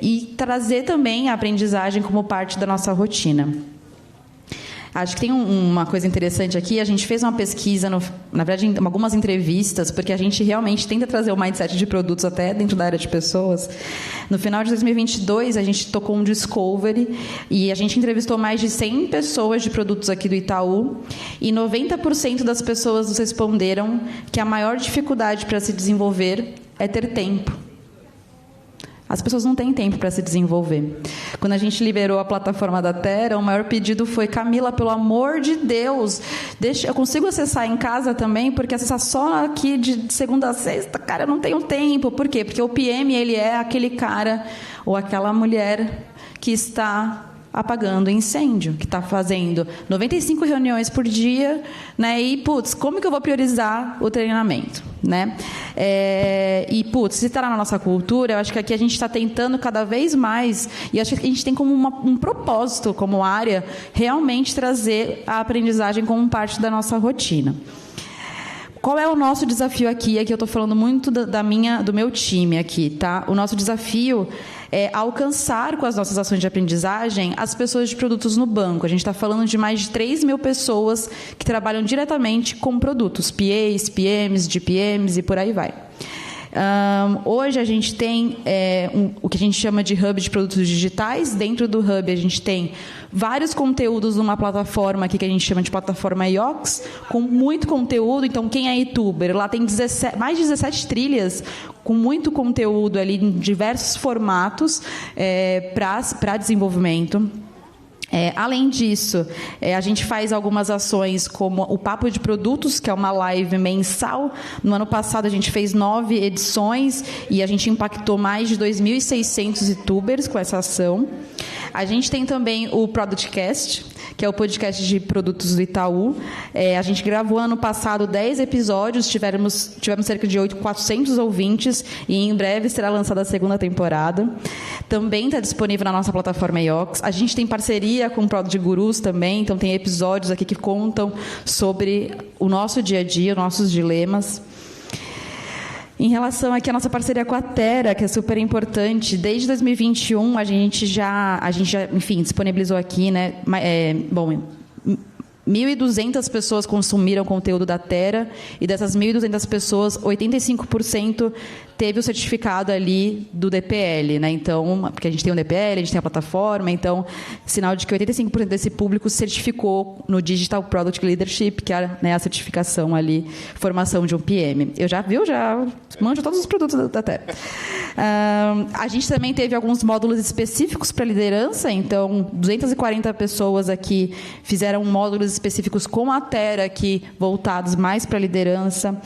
e trazer também a aprendizagem como parte da nossa rotina. Acho que tem uma coisa interessante aqui. A gente fez uma pesquisa, na verdade, algumas entrevistas, porque a gente realmente tenta trazer o mindset de produtos até dentro da área de pessoas. No final de 2022, a gente tocou um Discovery e a gente entrevistou mais de 100 pessoas de produtos aqui do Itaú, e 90% das pessoas nos responderam que a maior dificuldade para se desenvolver é ter tempo. As pessoas não têm tempo para se desenvolver. Quando a gente liberou a plataforma da Terra, o maior pedido foi: Camila, pelo amor de Deus, eu consigo acessar em casa também, porque acessar só aqui de segunda a sexta, cara, eu não tenho tempo. Por quê? Porque o PM, ele é aquele cara ou aquela mulher que está apagando incêndio, que está fazendo 95 reuniões por dia, né? E, putz, como que eu vou priorizar o treinamento, né? E, putz, se está na nossa cultura, eu acho que aqui a gente está tentando cada vez mais, e acho que a gente tem como um propósito, como área, realmente trazer a aprendizagem como parte da nossa rotina. Qual é o nosso desafio aqui? Aqui eu estou falando muito do meu time aqui, tá? O nosso desafio é alcançar com as nossas ações de aprendizagem as pessoas de produtos no banco. A gente está falando de mais de 3 mil pessoas que trabalham diretamente com produtos, PAs, PMs, GPMs e por aí vai. Hoje a gente tem o que a gente chama de hub de produtos digitais. Dentro do hub a gente tem vários conteúdos numa plataforma aqui que a gente chama de plataforma IOX, com muito conteúdo. Então, quem é youtuber, lá tem mais de 17 trilhas com muito conteúdo ali em diversos formatos para desenvolvimento. Além disso, a gente faz algumas ações como o Papo de Produtos, que é uma live mensal. No ano passado, a gente fez 9 edições e a gente impactou mais de 2.600 youtubers com essa ação. A gente tem também o Productcast, que é o podcast de produtos do Itaú. A gente gravou ano passado 10 episódios, tivemos cerca de 400 ouvintes e em breve será lançada a segunda temporada. Também está disponível na nossa plataforma IOX. A gente tem parceria com o Product Gurus também, então tem episódios aqui que contam sobre o nosso dia a dia, nossos dilemas. Em relação aqui à nossa parceria com a Tera, que é super importante, desde 2021 a gente já enfim, disponibilizou aqui, né? 1.200 pessoas consumiram conteúdo da Tera e dessas 1.200 pessoas, 85% teve o certificado ali do DPL, né? Então, porque a gente tem o DPL, a gente tem a plataforma, então, sinal de que 85% desse público certificou no Digital Product Leadership, que é, né, a certificação ali, formação de um PM. Eu já manjo todos os produtos da Tera. A gente também teve alguns módulos específicos para liderança, então, 240 pessoas aqui fizeram módulos específicos com a Tera aqui, voltados mais para a liderança.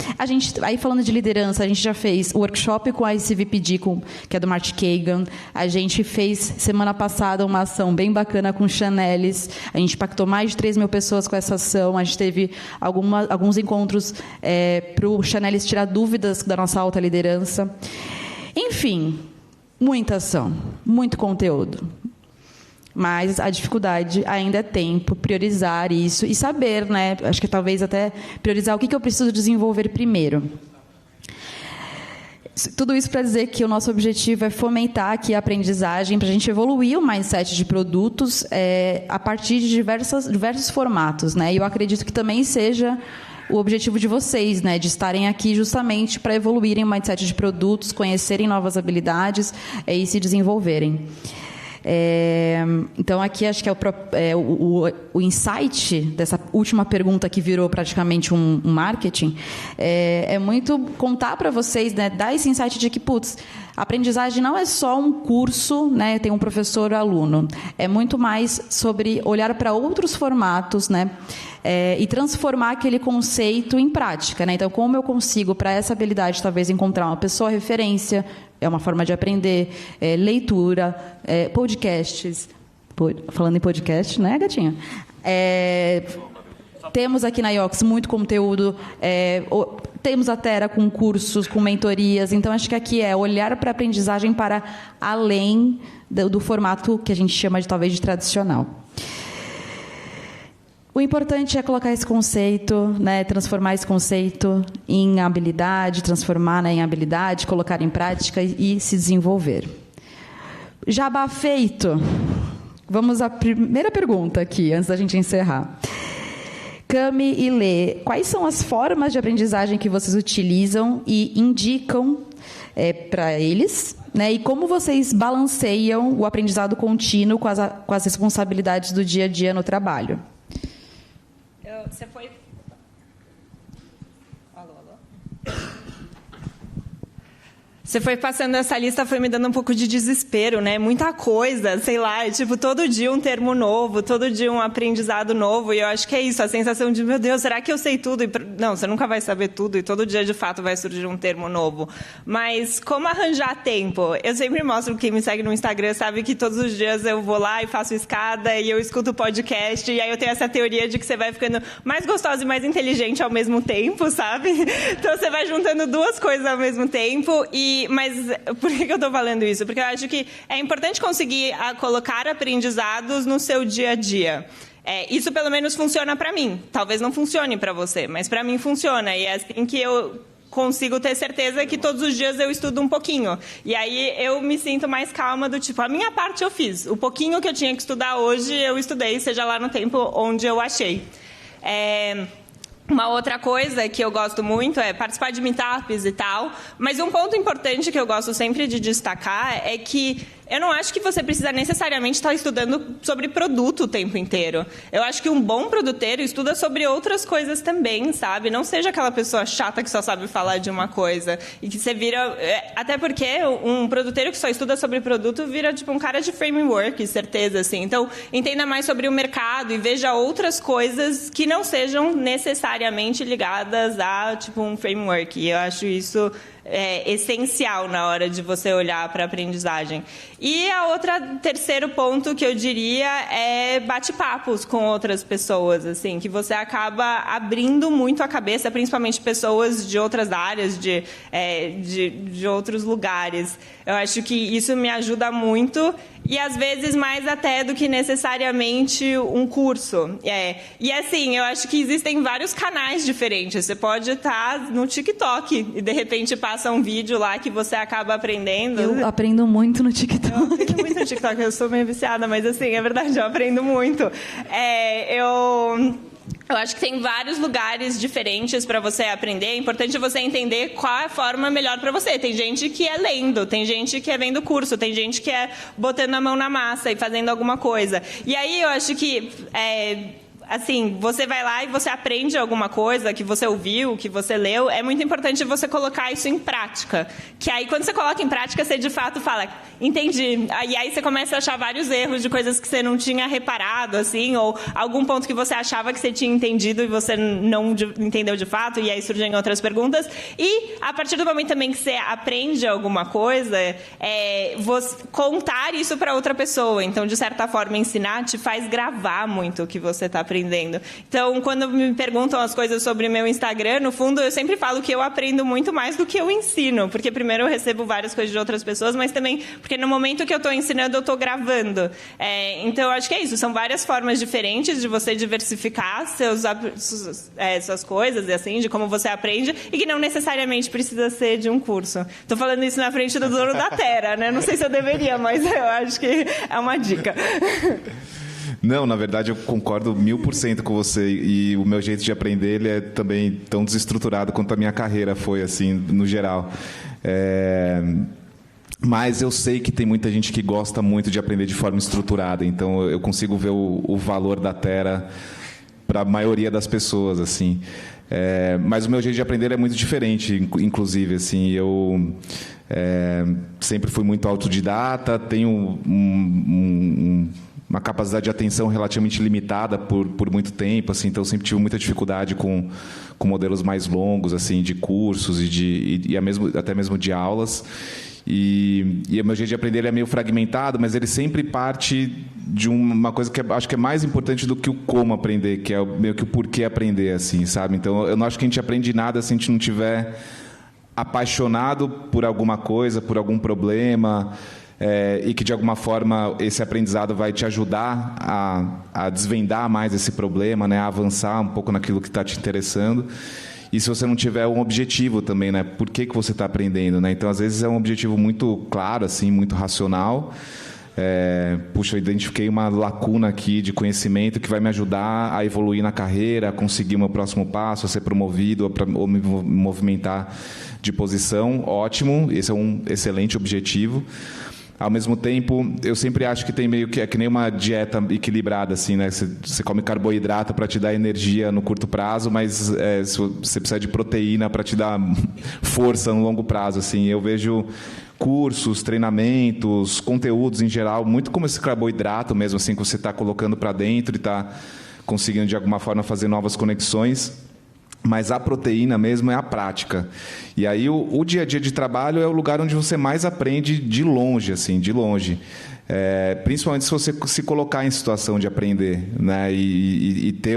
Aí, falando de liderança, a gente já fez workshop com a ICVPD, que é do Marty Kagan. A gente fez, semana passada, uma ação bem bacana com Chanelis. A gente impactou mais de 3.000 pessoas com essa ação. A gente teve alguns encontros para o Chanelis tirar dúvidas da nossa alta liderança. Enfim, muita ação, muito conteúdo. Mas a dificuldade ainda é tempo, priorizar isso e saber, né? Acho que talvez até priorizar o que eu preciso desenvolver primeiro. Tudo isso para dizer que o nosso objetivo é fomentar aqui a aprendizagem para a gente evoluir o mindset de produtos a partir de diversos formatos, né? E eu acredito que também seja o objetivo de vocês, né? De estarem aqui justamente para evoluírem o mindset de produtos, conhecerem novas habilidades e se desenvolverem. Então, aqui acho que o insight dessa última pergunta que virou praticamente um marketing é muito contar para vocês, né, dar esse insight de que, a aprendizagem não é só um curso, né, tem um professor e aluno, é muito mais sobre olhar para outros formatos, né, e transformar aquele conceito em prática, né? Então, como eu consigo, para essa habilidade, talvez encontrar uma pessoa referência, é uma forma de aprender, leitura, podcasts. Falando em podcast, né, gatinha? Temos aqui na IOX muito conteúdo, temos a Tera com cursos, com mentorias. Então, acho que aqui é olhar para a aprendizagem para além do formato que a gente chama de, talvez, de tradicional. O importante é colocar esse conceito, né, transformar esse conceito em habilidade, transformar, né, em habilidade, colocar em prática e se desenvolver. Jabá feito. Vamos à primeira pergunta aqui, antes da gente encerrar. Cami e Lê, quais são as formas de aprendizagem que vocês utilizam e indicam para eles, né, e como vocês balanceiam o aprendizado contínuo com as responsabilidades do dia a dia no trabalho? Você foi... Alô? Você foi passando essa lista, foi me dando um pouco de desespero, né? Muita coisa, sei lá, tipo, todo dia um termo novo, todo dia um aprendizado novo, e eu acho que é isso, a sensação de, meu Deus, será que eu sei tudo? Não, você nunca vai saber tudo, e todo dia, de fato, vai surgir um termo novo. Mas como arranjar tempo? Eu sempre mostro, quem me segue no Instagram sabe que todos os dias eu vou lá e faço escada, e eu escuto podcast, e aí eu tenho essa teoria de que você vai ficando mais gostosa e mais inteligente ao mesmo tempo, sabe? Então, você vai juntando duas coisas ao mesmo tempo, mas por que eu estou falando isso? Porque eu acho que é importante conseguir colocar aprendizados no seu dia a dia. Isso, pelo menos, funciona para mim. Talvez não funcione para você, mas para mim funciona. E é assim que eu consigo ter certeza que todos os dias eu estudo um pouquinho. E aí eu me sinto mais calma do tipo, a minha parte eu fiz. O pouquinho que eu tinha que estudar hoje, eu estudei, seja lá no tempo onde eu achei. Uma outra coisa que eu gosto muito é participar de meetups e tal, mas um ponto importante que eu gosto sempre de destacar é que eu não acho que você precisa necessariamente estar estudando sobre produto o tempo inteiro. Eu acho que um bom produteiro estuda sobre outras coisas também, sabe? Não seja aquela pessoa chata que só sabe falar de uma coisa e que você vira... Até porque um produteiro que só estuda sobre produto vira tipo um cara de framework, certeza, assim. Então, entenda mais sobre o mercado e veja outras coisas que não sejam necessariamente ligadas a tipo um framework. E eu acho isso essencial na hora de você olhar para a aprendizagem. E terceiro ponto que eu diria é bate-papos com outras pessoas, assim, que você acaba abrindo muito a cabeça, principalmente pessoas de outras áreas, de outros lugares. Eu acho que isso me ajuda muito e, às vezes, mais até do que necessariamente um curso. E, assim, eu acho que existem vários canais diferentes. Você pode estar no TikTok e, de repente, passa um vídeo lá que você acaba aprendendo. Eu aprendo muito no TikTok. Eu aprendo muito no TikTok. Eu sou meio viciada, mas, assim, é verdade, eu aprendo muito. Eu acho que tem vários lugares diferentes para você aprender. É importante você entender qual é a forma melhor para você. Tem gente que é lendo, tem gente que é vendo curso, tem gente que é botando a mão na massa e fazendo alguma coisa. E aí eu acho que... assim, você vai lá e você aprende alguma coisa que você ouviu, que você leu, é muito importante você colocar isso em prática. Que aí, quando você coloca em prática, você de fato fala, entendi. E aí você começa a achar vários erros de coisas que você não tinha reparado, assim, ou algum ponto que você achava que você tinha entendido e você não entendeu de fato, e aí surgem outras perguntas. E, a partir do momento também que você aprende alguma coisa, você contar isso para outra pessoa. Então, de certa forma, ensinar te faz gravar muito o que você está aprendendo. Então, quando me perguntam as coisas sobre o meu Instagram, no fundo, eu sempre falo que eu aprendo muito mais do que eu ensino. Porque, primeiro, eu recebo várias coisas de outras pessoas, mas também porque no momento que eu estou ensinando, eu estou gravando. Então, eu acho que é isso. São várias formas diferentes de você diversificar suas coisas, e assim, de como você aprende, e que não necessariamente precisa ser de um curso. Estou falando isso na frente do dono da Terra, né? Não sei se eu deveria, mas eu acho que é uma dica. Não, na verdade eu concordo 1000% com você, e o meu jeito de aprender ele é também tão desestruturado quanto a minha carreira foi, assim, no geral. Mas eu sei que tem muita gente que gosta muito de aprender de forma estruturada, então eu consigo ver o valor da Terra para a maioria das pessoas, assim. Mas o meu jeito de aprender é muito diferente, inclusive, assim, eu sempre fui muito autodidata, tenho uma capacidade de atenção relativamente limitada por muito tempo, assim, então eu sempre tive muita dificuldade com modelos mais longos, assim, de cursos até mesmo de aulas. E o meu jeito de aprender ele é meio fragmentado, mas ele sempre parte de uma coisa que acho que é mais importante do que o como aprender, que é meio que o porquê aprender, assim, sabe? Então, eu não acho que a gente aprende nada se a gente não tiver apaixonado por alguma coisa, por algum problema, e que, de alguma forma, esse aprendizado vai te ajudar a desvendar mais esse problema, né? A avançar um pouco naquilo que está te interessando. E se você não tiver um objetivo também, né? Por que você está aprendendo, né? Então, às vezes, é um objetivo muito claro, assim, muito racional. Puxa, eu identifiquei uma lacuna aqui de conhecimento que vai me ajudar a evoluir na carreira, a conseguir o meu próximo passo, a ser promovido, ou me movimentar de posição. Ótimo, esse é um excelente objetivo. Ao mesmo tempo, eu sempre acho que tem meio que... É que nem uma dieta equilibrada, assim, né? Você come carboidrato para te dar energia no curto prazo, mas você precisa de proteína para te dar força no longo prazo, assim. Eu vejo cursos, treinamentos, conteúdos em geral, muito como esse carboidrato mesmo, assim, que você está colocando para dentro e está conseguindo, de alguma forma, fazer novas conexões. Mas a proteína mesmo é a prática. E aí o dia a dia de trabalho é o lugar onde você mais aprende de longe, assim, de longe. Principalmente se você se colocar em situação de aprender, né? E ter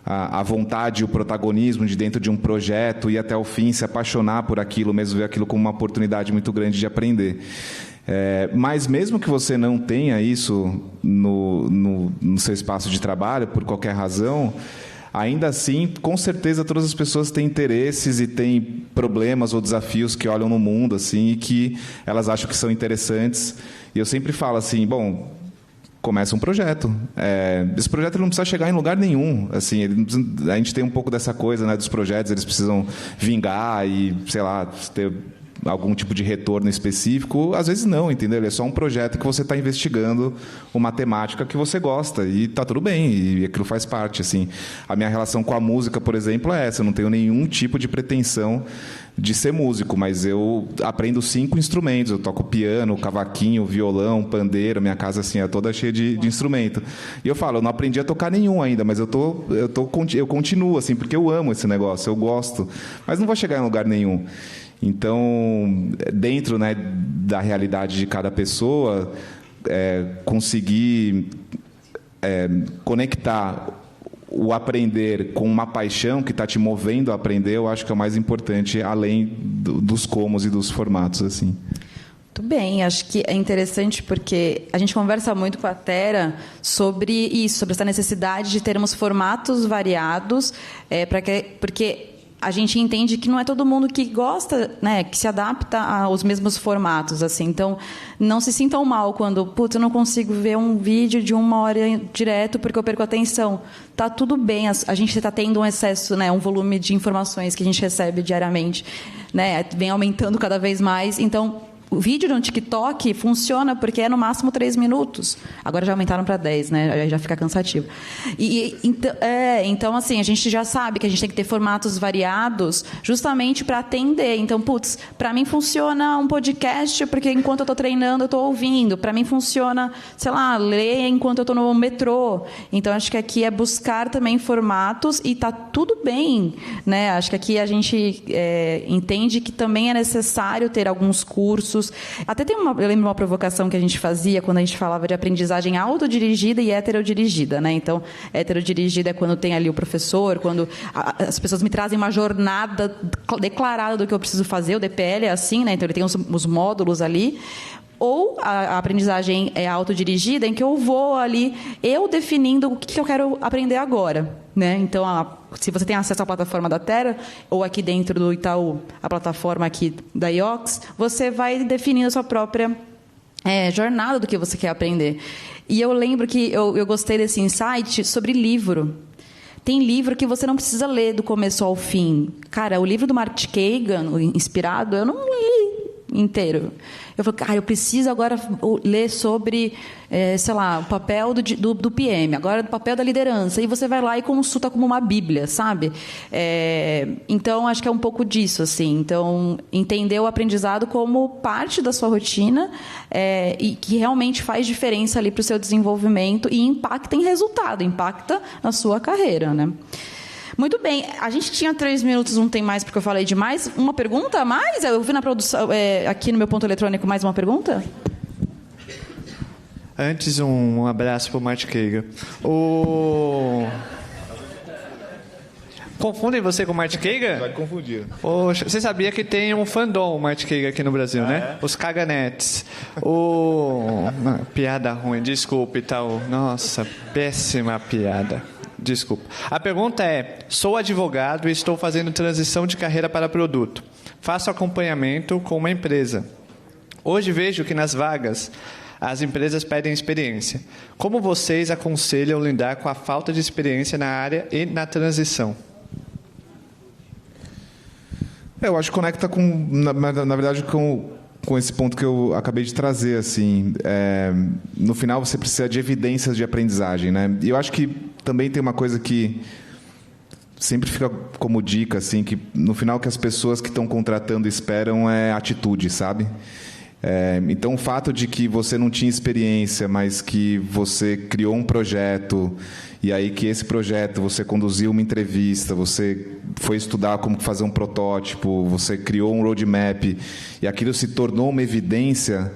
a vontade, o protagonismo de dentro de um projeto, ir até o fim, se apaixonar por aquilo, mesmo ver aquilo como uma oportunidade muito grande de aprender. Mas mesmo que você não tenha isso no seu espaço de trabalho, por qualquer razão, ainda assim, com certeza, todas as pessoas têm interesses e têm problemas ou desafios que olham no mundo, assim, e que elas acham que são interessantes. E eu sempre falo assim, bom, começa um projeto. Esse projeto não precisa chegar em lugar nenhum. Assim, a gente tem um pouco dessa coisa, né, dos projetos, eles precisam vingar e, sei lá, ter algum tipo de retorno específico, às vezes não, entendeu? Ele é só um projeto que você está investigando uma temática que você gosta e tá tudo bem, e aquilo faz parte, assim. A minha relação com a música, por exemplo, é essa. Eu não tenho nenhum tipo de pretensão de ser músico, mas eu aprendo 5 instrumentos. Eu toco piano, cavaquinho, violão, pandeiro. Minha casa assim é toda cheia de instrumento. E eu falo, eu não aprendi a tocar nenhum ainda, mas eu continuo assim, porque eu amo esse negócio, eu gosto, mas não vou chegar em lugar nenhum. Então, dentro, né, da realidade de cada pessoa, conseguir conectar o aprender com uma paixão que está te movendo a aprender, eu acho que é o mais importante, além dos comos e dos formatos, assim. Muito bem, acho que é interessante porque a gente conversa muito com a Tera sobre isso, sobre essa necessidade de termos formatos variados, porque a gente entende que não é todo mundo que gosta, né, que se adapta aos mesmos formatos, assim. Então, não se sintam mal quando, eu não consigo ver um vídeo de 1 hora direto porque eu perco a atenção. Tá tudo bem, a gente está tendo um excesso, né, um volume de informações que a gente recebe diariamente, né, vem aumentando cada vez mais. Então, o vídeo no TikTok funciona porque é no máximo 3 minutos. Agora já aumentaram para 10, né? Aí já fica cansativo. Então, assim, a gente já sabe que a gente tem que ter formatos variados justamente para atender. Então, para mim funciona um podcast porque enquanto eu estou treinando, eu estou ouvindo. Para mim funciona, sei lá, ler enquanto eu estou no metrô. Então, acho que aqui é buscar também formatos e tá tudo bem, né? Acho que aqui a gente entende que também é necessário ter alguns cursos. Até eu lembro uma provocação que a gente fazia quando a gente falava de aprendizagem autodirigida e heterodirigida, né? Então, heterodirigida é quando tem ali o professor, quando as pessoas me trazem uma jornada declarada do que eu preciso fazer, o DPL é assim, né? Então, ele tem os módulos ali. Ou a aprendizagem é autodirigida, em que eu vou ali, eu definindo o que eu quero aprender agora, né? Então, se você tem acesso à plataforma da Tera, ou aqui dentro do Itaú, a plataforma aqui da IOX, você vai definindo a sua própria jornada do que você quer aprender. E eu lembro que eu gostei desse insight sobre livro. Tem livro que você não precisa ler do começo ao fim. Cara, o livro do Marty Kagan, o Inspirado, eu não li inteiro. Eu falei, eu preciso agora ler sobre, sei lá, o papel do PM, agora do papel da liderança. E você vai lá e consulta como uma bíblia, sabe? Então, acho que é um pouco disso, assim. Então, entender o aprendizado como parte da sua rotina e que realmente faz diferença ali para o seu desenvolvimento e impacta em resultado, impacta na sua carreira, né? Muito bem, a gente tinha 3 minutos, não tem mais porque eu falei demais. Uma pergunta a mais? Eu vi na produção, aqui no meu ponto eletrônico, mais uma pergunta? Antes, um abraço para o Marty Kagan. Confundem você com o Marty Kagan? Vai confundir. Poxa, você sabia que tem um fandom Marty Kagan aqui no Brasil, né? Os Kaganetes. Piada ruim, desculpe, tal. Nossa, péssima piada. Desculpa. A pergunta é: sou advogado e estou fazendo transição de carreira para produto. Faço acompanhamento com uma empresa. Hoje vejo que nas vagas as empresas pedem experiência. Como vocês aconselham lidar com a falta de experiência na área e na transição? Eu acho que conecta na verdade, com esse ponto que eu acabei de trazer, assim, no final você precisa de evidências de aprendizagem, né? E eu acho que também tem uma coisa que sempre fica como dica, assim, que no final que as pessoas que estão contratando esperam é atitude, sabe? Então, o fato de que você não tinha experiência, mas que você criou um projeto, e aí que esse projeto você conduziu uma entrevista, você foi estudar como fazer um protótipo, você criou um roadmap, e aquilo se tornou uma evidência,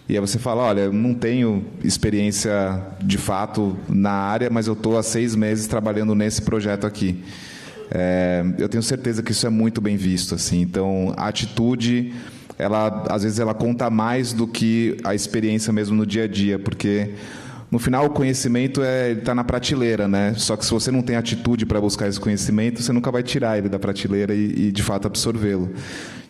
e aí você fala, olha, eu não tenho experiência de fato na área, mas eu estou há 6 meses trabalhando nesse projeto aqui. Eu tenho certeza que isso é muito bem visto, assim. Então, a atitude, às vezes ela conta mais do que a experiência mesmo no dia a dia, porque no final o conhecimento está na prateleira, né? Só que se você não tem atitude para buscar esse conhecimento, você nunca vai tirar ele da prateleira e de fato absorvê-lo.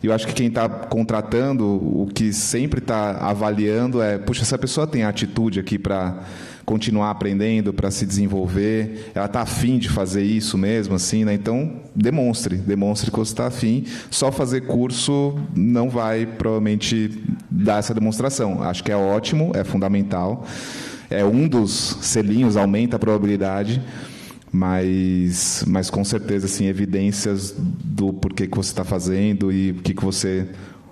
E eu acho que quem está contratando, o que sempre está avaliando puxa, essa pessoa tem atitude aqui para continuar aprendendo, para se desenvolver, ela está afim de fazer isso mesmo, assim, né? Então, demonstre que você está afim. Só fazer curso não vai, provavelmente, dar essa demonstração. Acho que é ótimo, é fundamental. É um dos selinhos, aumenta a probabilidade, mas com certeza, assim, evidências do porquê que você está fazendo e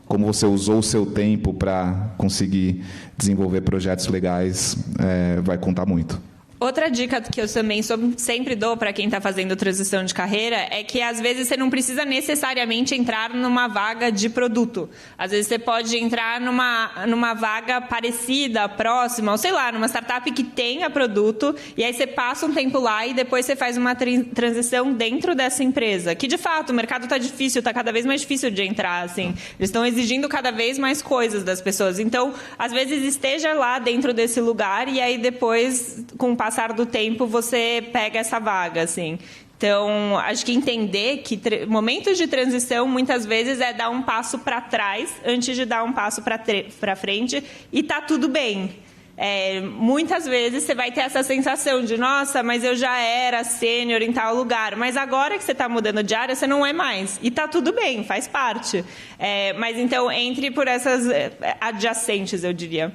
como você usou o seu tempo para conseguir desenvolver projetos legais, vai contar muito. Outra dica que eu também sempre dou para quem está fazendo transição de carreira é que, às vezes, você não precisa necessariamente entrar numa vaga de produto. Às vezes, você pode entrar numa vaga parecida, próxima, ou sei lá, numa startup que tenha produto, e aí você passa um tempo lá e depois você faz uma transição dentro dessa empresa. Que, de fato, o mercado está difícil, está cada vez mais difícil de entrar, assim. Eles estão exigindo cada vez mais coisas das pessoas. Então, às vezes, esteja lá dentro desse lugar e aí depois, com o passar do tempo, você pega essa vaga, assim. Então, acho que entender que momentos de transição, muitas vezes, é dar um passo para trás antes de dar um passo para frente, e tá tudo bem. Muitas vezes você vai ter essa sensação de, nossa, mas eu já era sênior em tal lugar, mas agora que você está mudando de área, você não é mais. E tá tudo bem, faz parte. Mas então, entre por essas adjacentes, eu diria.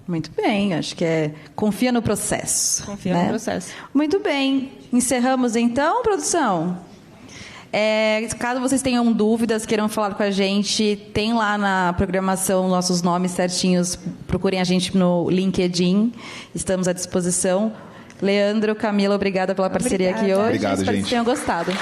Muito bem, acho que confia no processo. Confia no processo. Muito bem. Encerramos então, produção? Caso vocês tenham dúvidas, queiram falar com a gente, tem lá na programação nossos nomes certinhos, procurem a gente no LinkedIn, estamos à disposição. Leandro, Camila, obrigada pela parceria aqui hoje. Obrigado, Espero gente. que tenham gostado.